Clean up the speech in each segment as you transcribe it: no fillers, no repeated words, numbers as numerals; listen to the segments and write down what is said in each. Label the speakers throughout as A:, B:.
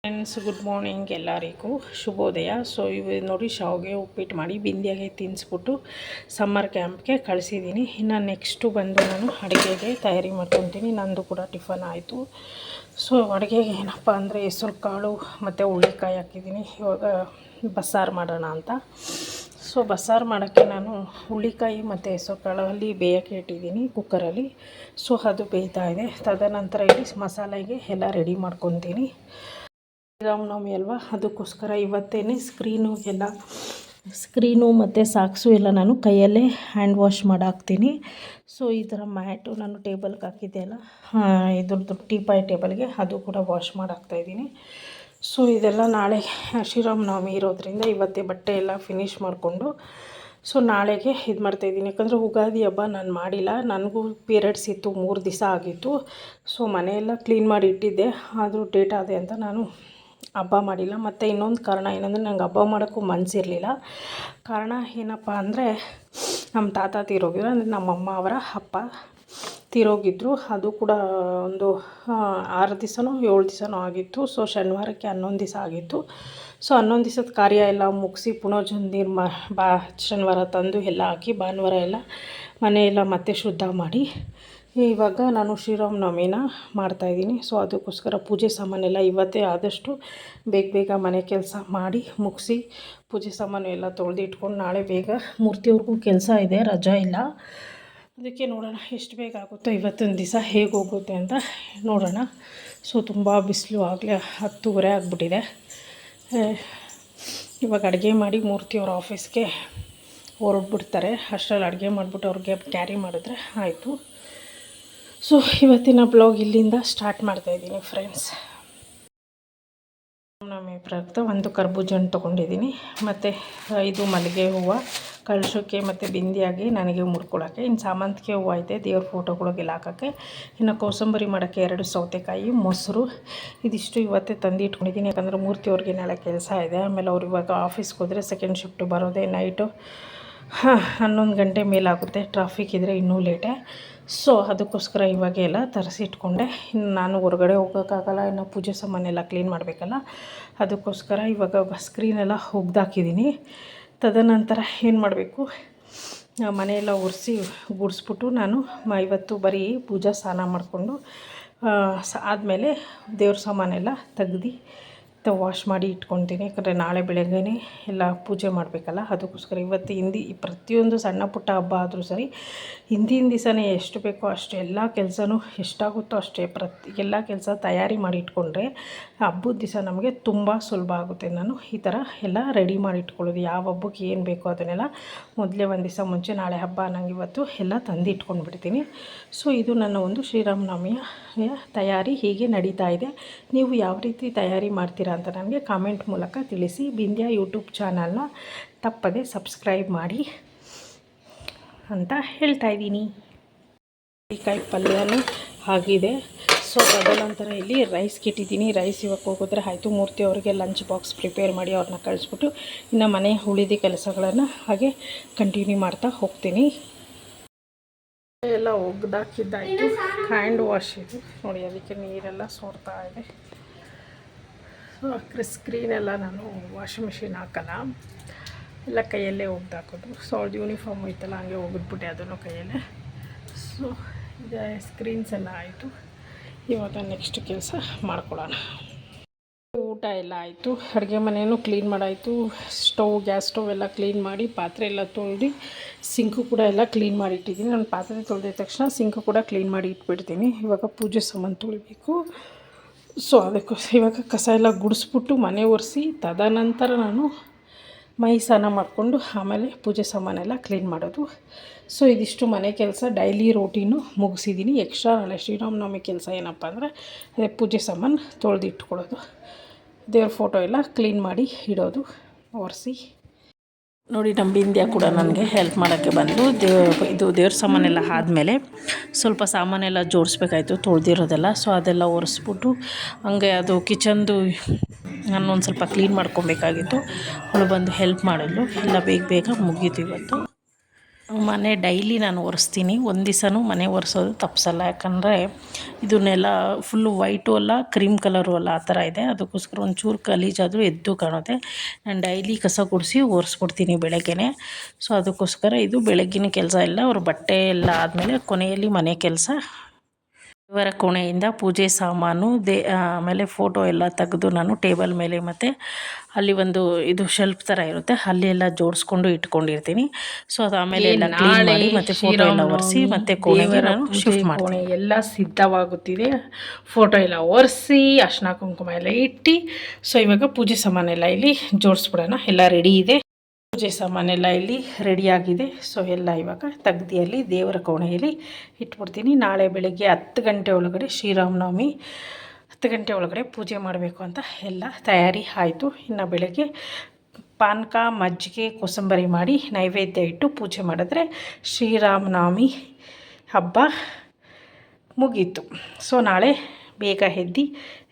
A: Friends, good morning ಎಲ್ಲರಿಗೂ ಶುಭೋದಯ. So ಇವು ನೋಡಿ ಶಾವಿಗೆ ಉಪ್ಪಿಟ್ಟು ಮಾಡಿ ಬಿಂದಿಯಾಗೆ ತಿನ್ನಿಸ್ಬಿಟ್ಟು ಸಮ್ಮರ್ ಕ್ಯಾಂಪ್ಗೆ ಕಳಿಸಿದ್ದೀನಿ. ಇನ್ನು ನೆಕ್ಸ್ಟು ಬಂದು ನಾನು ಅಡುಗೆಗೆ ತಯಾರಿ ಮಾಡ್ಕೊತೀನಿ. ನಂದು ಕೂಡ ಟಿಫನ್ ಆಯಿತು. ಸೊ ಅಡುಗೆಗೆ ಏನಪ್ಪ ಅಂದರೆ ಹೆಸರು ಕಾಳು ಮತ್ತು ಹುಳ್ಳಿಕಾಯಿ ಹಾಕಿದ್ದೀನಿ. ಇವಾಗ ಬಸ್ಸಾರು ಮಾಡೋಣ ಅಂತ. ಸೊ ಬಸ್ಸಾರು ಮಾಡೋಕ್ಕೆ ನಾನು ಹುಳ್ಳಿಕಾಯಿ ಮತ್ತು ಹೆಸರು ಕಾಳಲ್ಲಿ ಬೇಯೋಕ್ಕೆ ಇಟ್ಟಿದ್ದೀನಿ ಕುಕ್ಕರಲ್ಲಿ. ಸೊ ಅದು ಬೇಯ್ತಾ ಇದೆ. ತದನಂತರ ಇಲ್ಲಿ ಮಸಾಲೆಗೆ ಎಲ್ಲ ರೆಡಿ ಮಾಡ್ಕೊತೀನಿ. ಶ್ರೀರಾಮನವಮಿ ಅಲ್ವಾ, ಅದಕ್ಕೋಸ್ಕರ ಇವತ್ತೇ ಸ್ಕ್ರೀನು ಮತ್ತು ಸಾಕ್ಸು ಎಲ್ಲ ನಾನು ಕೈಯಲ್ಲೇ ಹ್ಯಾಂಡ್ ವಾಶ್ ಮಾಡಾಕ್ತೀನಿ. ಸೊ ಈ ಥರ ಮ್ಯಾಟು ನಾನು ಟೇಬಲ್ಗೆ ಹಾಕಿದ್ದೆ ಅಲ್ಲ, ಇದ್ರದ್ದು ಟೀಪಾಯ್ ಟೇಬಲ್ಗೆ, ಅದು ಕೂಡ ವಾಶ್ ಮಾಡಾಕ್ತಾಯಿದ್ದೀನಿ. ಸೊ ಇದೆಲ್ಲ ನಾಳೆ ಶ್ರೀರಾಮನವಮಿ ಇರೋದ್ರಿಂದ ಇವತ್ತೇ ಬಟ್ಟೆ ಎಲ್ಲ ಫಿನಿಷ್ ಮಾಡಿಕೊಂಡು ಸೊ ನಾಳೆಗೆ ಇದು ಮಾಡ್ತಾಯಿದ್ದೀನಿ. ಯಾಕಂದರೆ ಉಗಾದಿ ಹಬ್ಬ ನಾನು ಮಾಡಿಲ್ಲ, ನನಗೂ ಪೀರಿಯಡ್ಸ್ ಇತ್ತು, 3 ದಿವಸ ಆಗಿತ್ತು. ಸೊ ಮನೆಯೆಲ್ಲ ಕ್ಲೀನ್ ಮಾಡಿ ಇಟ್ಟಿದ್ದೆ, ಆದರೂ ಡೇಟ್ ಆದೆ ಅಂತ ನಾನು ಹಬ್ಬ ಮಾಡಿಲ್ಲ. ಮತ್ತು ಇನ್ನೊಂದು ಕಾರಣ ಏನಂದರೆ ನಂಗೆ ಹಬ್ಬ ಮಾಡೋಕ್ಕೂ ಮನಸ್ಸಿರಲಿಲ್ಲ. ಕಾರಣ ಏನಪ್ಪ ಅಂದರೆ ನಮ್ಮ ತಾತ ತೀರೋಗಿದ್ರು, ಅಂದರೆ ನಮ್ಮಮ್ಮ ಅವರ ಅಪ್ಪ ತೀರೋಗಿದ್ರು. ಅದು ಕೂಡ ಒಂದು 6 ದಿವಸನೋ 7 ದಿವಸನೋ ಆಗಿತ್ತು. ಸೊ ಶನಿವಾರಕ್ಕೆ 11 ದಿವಸ ಆಗಿತ್ತು. ಸೊ 11 ದಿವಸದ ಕಾರ್ಯ ಎಲ್ಲ ಮುಗಿಸಿ ಪುನರ್ಜನ್ ನೀರು ಶನಿವಾರ ತಂದು ಎಲ್ಲ ಹಾಕಿ ಭಾನುವಾರ ಎಲ್ಲ ಮನೆಯೆಲ್ಲ ಮತ್ತೆ ಶುದ್ಧ ಮಾಡಿ ಇವಾಗ ನಾನು ಶ್ರೀರಾಮನವಮಿನ ಮಾಡ್ತಾಯಿದ್ದೀನಿ. ಸೊ ಅದಕ್ಕೋಸ್ಕರ ಪೂಜೆ ಸಾಮಾನೆಲ್ಲ ಇವತ್ತೇ ಆದಷ್ಟು ಬೇಗ ಮನೆ ಕೆಲಸ ಮಾಡಿ ಮುಗಿಸಿ ಪೂಜೆ ಸಾಮಾನು ಎಲ್ಲ ತೊಳೆದು ಇಟ್ಕೊಂಡು ನಾಳೆ ಬೇಗ ಮೂರ್ತಿಯವ್ರಿಗೂ ಕೆಲಸ ಇದೆ, ರಜಾ ಇಲ್ಲ. ಅದಕ್ಕೆ ನೋಡೋಣ ಎಷ್ಟು ಬೇಗ ಆಗುತ್ತೋ ಇವತ್ತೊಂದು ದಿವಸ ಹೇಗೆ ಹೋಗುತ್ತೆ ಅಂತ ನೋಡೋಣ. ಸೊ ತುಂಬ ಬಿಸಿಲು ಆಗಲೇ 10:30 ಆಗಿಬಿಟ್ಟಿದೆ. ಇವಾಗ ಅಡುಗೆ ಮಾಡಿ ಮೂರ್ತಿಯವ್ರ ಆಫೀಸ್ಗೆ ಹೊರಡ್ಬಿಡ್ತಾರೆ. ಅಷ್ಟರಲ್ಲಿ ಅಡುಗೆ ಮಾಡಿಬಿಟ್ಟು ಅವ್ರಿಗೆ ಕ್ಯಾರಿ ಮಾಡಿದ್ರೆ ಆಯಿತು. ಸೊ ಇವತ್ತಿನ ಬ್ಲಾಗ್ ಇಲ್ಲಿಂದ ಸ್ಟಾರ್ಟ್ ಮಾಡ್ತಾಯಿದ್ದೀನಿ ಫ್ರೆಂಡ್ಸ್. ನಮ್ಮಿ ಪ್ರಯುಕ್ತ ಒಂದು ಕರ್ಬೂಜ ಹಣ್ಣು ತೊಗೊಂಡಿದ್ದೀನಿ, ಮತ್ತು 5 ಮಲ್ಲಿಗೆ ಹೂವು ಕಳಶಕ್ಕೆ ಮತ್ತು ಬಿಂದಿಯಾಗಿ ನನಗೆ ಮುಡ್ಕೊಳ್ಳೋಕ್ಕೆ. ಇನ್ನು ಸಾಮಂತಿಗೆ ಹೂವು ಐತೆ ದೇವ್ರ ಫೋಟೋಗಳಿಗೆಲ್ಲ ಹಾಕೋಕ್ಕೆ. ಇನ್ನು ಕೋಸಂಬರಿ ಮಾಡೋಕ್ಕೆ 2 ಸೌತೆಕಾಯಿ, ಮೊಸರು, ಇದಿಷ್ಟು ಇವತ್ತೇ ತಂದು ಇಟ್ಕೊಂಡಿದ್ದೀನಿ. ಯಾಕಂದರೆ ಮೂರ್ತಿಯವ್ರಿಗೆ ನಾಳೆ ಕೆಲಸ ಇದೆ. ಆಮೇಲೆ ಅವ್ರು ಇವಾಗ ಆಫೀಸ್ಗೆ ಹೋದರೆ ಸೆಕೆಂಡ್ ಶಿಫ್ಟ್ ಬರೋದೇ ನೈಟು 11 ಗಂಟೆ ಮೇಲಾಗುತ್ತೆ. ಟ್ರಾಫಿಕ್ ಇದ್ದರೆ ಇನ್ನೂ ಲೇಟೇ. ಸೊ ಅದಕ್ಕೋಸ್ಕರ ಇವಾಗ ಎಲ್ಲ ತರಿಸಿಟ್ಕೊಂಡೆ. ಇನ್ನು ನಾನು ಹೊರಗಡೆ ಹೋಗೋಕ್ಕಾಗಲ್ಲ, ಇನ್ನು ಪೂಜೆ ಸಾಮಾನೆಲ್ಲ ಕ್ಲೀನ್ ಮಾಡಬೇಕಲ್ಲ, ಅದಕ್ಕೋಸ್ಕರ ಇವಾಗ ಸ್ಕ್ರೀನೆಲ್ಲ ಒಗ್ದಾಕಿದ್ದೀನಿ. ತದನಂತರ ಏನು ಮಾಡಬೇಕು, ಮನೆಯೆಲ್ಲ ಒರೆಸಿ ಗುಡಿಸ್ಬಿಟ್ಟು ನಾನು ಇವತ್ತು ಬರೀ ಪೂಜಾ ಸ್ನಾನ ಮಾಡಿಕೊಂಡು ಆದಮೇಲೆ ದೇವ್ರ ಸಾಮಾನೆಲ್ಲ ತೆಗ್ದು ವಾಶ್ ಮಾಡಿ ಇಟ್ಕೊತೀನಿ. ಯಾಕಂದರೆ ನಾಳೆ ಬೆಳಗ್ಗೆನೇ ಎಲ್ಲ ಪೂಜೆ ಮಾಡಬೇಕಲ್ಲ, ಅದಕ್ಕೋಸ್ಕರ ಇವತ್ತು ಪ್ರತಿಯೊಂದು ಸಣ್ಣ ಪುಟ್ಟ ಹಬ್ಬ ಆದರೂ ಸರಿ ಹಿಂದಿನ ದಿವಸನೇ ಎಷ್ಟು ಬೇಕೋ ಅಷ್ಟು ಎಲ್ಲ ಕೆಲಸನೂ ಎಷ್ಟಾಗುತ್ತೋ ಅಷ್ಟೇ ಎಲ್ಲ ಕೆಲಸ ತಯಾರಿ ಮಾಡಿ ಇಟ್ಕೊಂಡ್ರೆ ಹಬ್ಬದ ದಿವಸ ನಮಗೆ ತುಂಬ ಸುಲಭ ಆಗುತ್ತೆ. ನಾನು ಈ ಥರ ಎಲ್ಲ ರೆಡಿ ಮಾಡಿ ಇಟ್ಕೊಳ್ಳೋದು, ಯಾವ ಹಬ್ಬಕ್ಕೆ ಏನು ಬೇಕೋ ಅದನ್ನೆಲ್ಲ ಮೊದಲೇ ಒಂದು ದಿವಸ ಮುಂಚೆ ನಾಳೆ ಹಬ್ಬ ನಂಗೆ ಇವತ್ತು ಎಲ್ಲ ತಂದು ಇಟ್ಕೊಂಡು ಬಿಡ್ತೀನಿ. ಸೊ ಇದು ನನ್ನ ಒಂದು ಶ್ರೀರಾಮನವಮಿಯ ತಯಾರಿ ಹೀಗೆ ನಡೀತಾ ಇದೆ. ನೀವು ಯಾವ ರೀತಿ ತಯಾರಿ ಮಾಡ್ತೀರಾ ಅಂತ ನನಗೆ ಕಾಮೆಂಟ್ ಮೂಲಕ ತಿಳಿಸಿ. ಬಿಂದ್ಯಾ ಯೂಟ್ಯೂಬ್ ಚಾನಲ್ನ ತಪ್ಪದೆ ಸಬ್ಸ್ಕ್ರೈಬ್ ಮಾಡಿ ಅಂತ ಹೇಳ್ತಾ ಇದ್ದೀನಿ. ಕಾಯಿ ಪಲ್ಯನೂ ಆಗಿದೆ. ಸೊ ತದನಂತರ ಇಲ್ಲಿ ರೈಸ್ಗೆ ಇಟ್ಟಿದ್ದೀನಿ. ರೈಸ್ ಇವಾಗ ಹೋಗಿದ್ರೆ ಆಯಿತು. ಮೂರ್ತಿಯವರಿಗೆ ಲಂಚ್ ಬಾಕ್ಸ್ ಪ್ರಿಪೇರ್ ಮಾಡಿ ಅವ್ರನ್ನ ಕಳಿಸ್ಬಿಟ್ಟು ಇನ್ನು ಮನೆ ಉಳಿದ ಕೆಲಸಗಳನ್ನು ಹಾಗೆ ಕಂಟಿನ್ಯೂ ಮಾಡ್ತಾ ಹೋಗ್ತೀನಿ. ಎಲ್ಲ ಒಗ್ದಾಕಿದ್ದಾಯಿತು. ಹ್ಯಾಂಡ್ ವಾಶ್ ಇದು ನೋಡಿ, ಅದಕ್ಕೆ ನೀರೆಲ್ಲ ಸೋರ್ತಾ ಇದೆ. ಸ್ಕ್ರೀನೆಲ್ಲ ನಾನು ವಾಷಿಂಗ್ ಮಿಷಿನ್ ಹಾಕಲ್ಲ, ಎಲ್ಲ ಕೈಯಲ್ಲೇ ಒಗ್ದಾಕೋದು. ಸೊ ಅವ್ರದ್ದು ಯೂನಿಫಾರ್ಮ್ ಐತಲ್ಲ, ಹಂಗೆ ಒಗೆದ್ಬಿಟ್ಟೆ ಅದನ್ನು ಕೈಯಲ್ಲೇ. ಸೊ ಇದು ಸ್ಕ್ರೀನ್ಸ್ ಎಲ್ಲ ಆಯಿತು. ಇವಾಗ ನೆಕ್ಸ್ಟ್ ಕೆಲಸ ಮಾಡ್ಕೊಳ್ಳೋಣ. ಊಟ ಎಲ್ಲ ಆಯಿತು, ಅಡುಗೆ ಮನೆಯೂ ಕ್ಲೀನ್ ಮಾಡಾಯಿತು. ಗ್ಯಾಸ್ ಸ್ಟವ್ ಎಲ್ಲ ಕ್ಲೀನ್ ಮಾಡಿ ಪಾತ್ರೆ ಎಲ್ಲ ತೊಳೆದು ಸಿಂಕು ಕೂಡ ಎಲ್ಲ ಕ್ಲೀನ್ ಮಾಡಿ ಇಟ್ಟಿದ್ದೀನಿ. ನಾನು ಪಾತ್ರೆ ತೊಳೆದ ತಕ್ಷಣ ಸಿಂಕು ಕೂಡ ಕ್ಲೀನ್ ಮಾಡಿ ಇಟ್ಬಿಡ್ತೀನಿ. ಇವಾಗ ಪೂಜೆ ಸಾಮಾನು ತೊಳಿಬೇಕು. ಸೊ ಅದಕ್ಕೋಸ್ಕರ ಇವಾಗ ಕಸ ಎಲ್ಲ ಗುಡಿಸ್ಬಿಟ್ಟು ಮನೆ ಒರೆಸಿ ತದನಂತರ ನಾನು ಮೈ ಸ್ನಾನ ಮಾಡಿಕೊಂಡು ಆಮೇಲೆ ಪೂಜೆ ಸಾಮಾನೆಲ್ಲ ಕ್ಲೀನ್ ಮಾಡೋದು. ಸೊ ಇದಿಷ್ಟು ಮನೆ ಕೆಲಸ ಡೈಲಿ ರೋಟೀನು ಮುಗಿಸಿದ್ದೀನಿ. ಎಕ್ಸ್ಟ್ರಾ ನಾಳೆ ಶ್ರೀರಾಮನವಮಿ ಕೆಲಸ ಏನಪ್ಪ ಅಂದರೆ ಅದೇ ಪೂಜೆ ಸಾಮಾನು ತೊಳೆದು ಇಟ್ಕೊಳ್ಳೋದು, ದೇವ್ರ ಫೋಟೋ ಎಲ್ಲ ಕ್ಲೀನ್ ಮಾಡಿ ಇಡೋದು, ಒರೆಸಿ. ನೋಡಿ ನಮ್ಮ ಬಿಂದ್ಯಾ ಕೂಡ ನನಗೆ ಹೆಲ್ಪ್ ಮಾಡೋಕ್ಕೆ ಬಂದು ದೇವ್ರ ಸಾಮಾನೆಲ್ಲ ಆದಮೇಲೆ ಸ್ವಲ್ಪ ಸಾಮಾನೆಲ್ಲ ಜೋಡಿಸ್ಬೇಕಾಯ್ತು ತೊಳೆದಿರೋದೆಲ್ಲ. ಸೊ ಅದೆಲ್ಲ ಒರೆಸ್ಬಿಟ್ಟು ಹಂಗೆ ಅದು ಕಿಚನ್ದು ನಾನೊಂದು ಸ್ವಲ್ಪ ಕ್ಲೀನ್ ಮಾಡ್ಕೊಬೇಕಾಗಿತ್ತು. ಅವಳು ಬಂದು ಹೆಲ್ಪ್ ಮಾಡಿದ್ಲು. ಎಲ್ಲ ಬೇಗ ಮುಗೀತು ಇವತ್ತು. ಮನೆ ಡೈಲಿ ನಾನು ಒರೆಸ್ತೀನಿ, ಒಂದು ದಿವಸನೂ ಮನೆ ಒರೆಸೋದು ತಪ್ಪಿಸಲ್ಲ. ಯಾಕಂದರೆ ಇದನ್ನೆಲ್ಲ ಫುಲ್ಲು ವೈಟು ಅಲ್ಲ ಕ್ರೀಮ್ ಕಲರು ಅಲ್ಲ, ಆ ಥರ ಇದೆ. ಅದಕ್ಕೋಸ್ಕರ ಒಂಚೂರು ಗಲೀಜಾದರೂ ಎದ್ದು ಕಾಣುತ್ತೆ. ನಾನು ಡೈಲಿ ಕಸ ಗುಡಿಸಿ ಒರೆಸ್ಬಿಡ್ತೀನಿ ಬೆಳಗ್ಗೆನೇ. ಸೊ ಅದಕ್ಕೋಸ್ಕರ ಇದು ಬೆಳಗ್ಗಿನ ಕೆಲಸ ಎಲ್ಲ. ಅವ್ರ ಬಟ್ಟೆ ಎಲ್ಲ ಆದಮೇಲೆ ಕೊನೆಯಲ್ಲಿ ಮನೆ ಕೆಲಸ. ದೇವರ ಕೋಣೆಯಿಂದ ಪೂಜೆ ಸಾಮಾನು ಆಮೇಲೆ ಫೋಟೋ ಎಲ್ಲ ತೆಗೆದು ನಾನು ಟೇಬಲ್ ಮೇಲೆ ಮತ್ತು ಅಲ್ಲಿ ಒಂದು ಇದು ಶೆಲ್ಫ್ ಥರ ಇರುತ್ತೆ, ಅಲ್ಲಿ ಎಲ್ಲ ಜೋಡಿಸ್ಕೊಂಡು ಇಟ್ಕೊಂಡಿರ್ತೀನಿ. ಸೊ ಅದು ಆಮೇಲೆ ಎಲ್ಲ ಕ್ಲೀನ್ ಮಾಡಿ ಮತ್ತು ಫೋಟೋ ಎಲ್ಲ ಒರೆಸಿ ಮತ್ತು ಕೋಣೆಗೆ ನಾನು ಶಿಫ್ಟ್ ಮಾಡ್ತೀನಿ. ಎಲ್ಲ ಸಿದ್ಧವಾಗುತ್ತಿದೆ. ಫೋಟೋ ಎಲ್ಲ ಒರೆಸಿ ಅರ್ಶಿನ ಕುಂಕುಮ ಎಲ್ಲ ಇಟ್ಟು ಸೊ ಇವಾಗ ಪೂಜೆ ಸಾಮಾನೆಲ್ಲ ಇಲ್ಲಿ ಜೋಡಿಸ್ಬಿಡೋಣ. ಎಲ್ಲ ರೆಡಿ ಇದೆ. ಪೂಜೆ ಸಾಮಾನೆಲ್ಲ ಇಲ್ಲಿ ರೆಡಿಯಾಗಿದೆ. ಸೊ ಎಲ್ಲ ಇವಾಗ ತೆಗ್ದಿಯಲ್ಲಿ ದೇವರ ಕೋಣೆಯಲ್ಲಿ ಇಟ್ಬಿಡ್ತೀನಿ. ನಾಳೆ ಬೆಳಗ್ಗೆ 10 ಗಂಟೆ ಒಳಗಡೆ ಶ್ರೀರಾಮನವಮಿ, 10 ಗಂಟೆ ಒಳಗಡೆ ಪೂಜೆ ಮಾಡಬೇಕು ಅಂತ ಎಲ್ಲ ತಯಾರಿ ಆಯಿತು. ಇನ್ನು ಬೆಳಗ್ಗೆ ಪಾನಕ ಮಜ್ಜಿಗೆ ಕೋಸಂಬರಿ ಮಾಡಿ ನೈವೇದ್ಯ ಇಟ್ಟು ಪೂಜೆ ಮಾಡಿದ್ರೆ ಶ್ರೀರಾಮನವಮಿ ಹಬ್ಬ ಮುಗೀತು. ಸೊ ನಾಳೆ ಬೇಗ ಎದ್ದು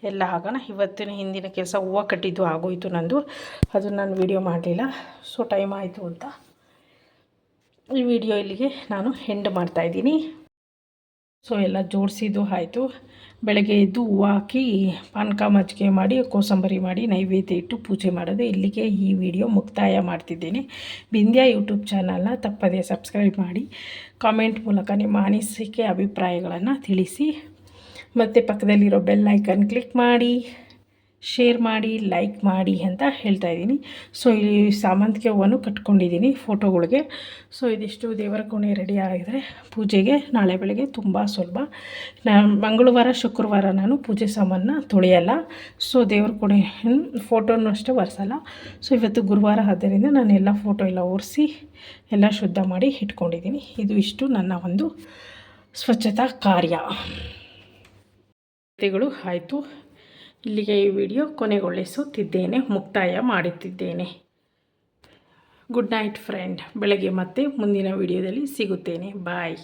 A: ಎಲ್ಲ ಆಗೋಣ. ಇವತ್ತಿನ ಹಿಂದಿನ ಕೆಲಸ ಹೂವು ಕಟ್ಟಿದ್ದು ಆಗೋಯಿತು ನಂದು, ಅದು ನಾನು ವಿಡಿಯೋ ಮಾಡಲಿಲ್ಲ. ಸೊ ಟೈಮ್ ಆಯಿತು ಅಂತ ಈ ವಿಡಿಯೋ ಇಲ್ಲಿಗೆ ನಾನು ಎಂಡ್ ಮಾಡ್ತಾಯಿದ್ದೀನಿ. ಸೊ ಎಲ್ಲ ಜೋಡಿಸಿದ್ದು ಆಯಿತು. ಬೆಳಗ್ಗೆ ಎದ್ದು ಹೂವು ಹಾಕಿ ಪಾನಕ ಮಜ್ಜಿಗೆ ಮಾಡಿ ಕೋಸಂಬರಿ ಮಾಡಿ ನೈವೇದ್ಯ ಇಟ್ಟು ಪೂಜೆ ಮಾಡೋದು. ಇಲ್ಲಿಗೆ ಈ ವಿಡಿಯೋ ಮುಕ್ತಾಯ ಮಾಡ್ತಿದ್ದೀನಿ. ಬಿಂದ್ಯಾ ಯೂಟ್ಯೂಬ್ ಚಾನಲ್ನ ತಪ್ಪದೇ ಸಬ್ಸ್ಕ್ರೈಬ್ ಮಾಡಿ, ಕಾಮೆಂಟ್ ಮೂಲಕ ನಿಮ್ಮ ಅನಿಸಿಕೆ ಅಭಿಪ್ರಾಯಗಳನ್ನು ತಿಳಿಸಿ, ಮತ್ತು ಪಕ್ಕದಲ್ಲಿರೋ ಬೆಲ್ ಐಕನ್ ಕ್ಲಿಕ್ ಮಾಡಿ, ಶೇರ್ ಮಾಡಿ, ಲೈಕ್ ಮಾಡಿ ಅಂತ ಹೇಳ್ತಾಯಿದ್ದೀನಿ. ಸೊ ಇಲ್ಲಿ ಸಾಮಂತಿಗೆ ಹೂವನ್ನು ಕಟ್ಕೊಂಡಿದ್ದೀನಿ ಫೋಟೋಗಳಿಗೆ. ಸೊ ಇದಿಷ್ಟು ದೇವರ ಕೋಣೆ ರೆಡಿ ಆಗಿದರೆ ಪೂಜೆಗೆ ನಾಳೆ ಬೆಳಗ್ಗೆ ತುಂಬ ಸುಲಭ. ಮಂಗಳವಾರ ಶುಕ್ರವಾರ ನಾನು ಪೂಜೆ ಸಾಮಾನ ತೊಳೆಯಲ್ಲ. ಸೊ ದೇವ್ರ ಕೋಣೆ ಫೋಟೋನೂ ಅಷ್ಟೇ ಒರೆಸಲ್ಲ. ಸೊ ಇವತ್ತು ಗುರುವಾರ ಆದ್ದರಿಂದ ನಾನು ಎಲ್ಲ ಫೋಟೋ ಎಲ್ಲ ಒರೆಸಿ ಎಲ್ಲ ಶುದ್ಧ ಮಾಡಿ ಇಟ್ಕೊಂಡಿದ್ದೀನಿ. ಇಷ್ಟು ನನ್ನ ಒಂದು ಸ್ವಚ್ಛತಾ ಕಾರ್ಯ ಆಯಿತು. ಇಲ್ಲಿಗೆ ಈ ವಿಡಿಯೋ ಕೊನೆಗೊಳಿಸುತ್ತಿದ್ದೇನೆ, ಮುಕ್ತಾಯ ಮಾಡುತ್ತಿದ್ದೇನೆ. Good night friend. ಬೆಳಗ್ಗೆ ಮತ್ತೆ ಮುಂದಿನ ವಿಡಿಯೋದಲ್ಲಿ ಸಿಗುತ್ತೇನೆ. ಬಾಯ್.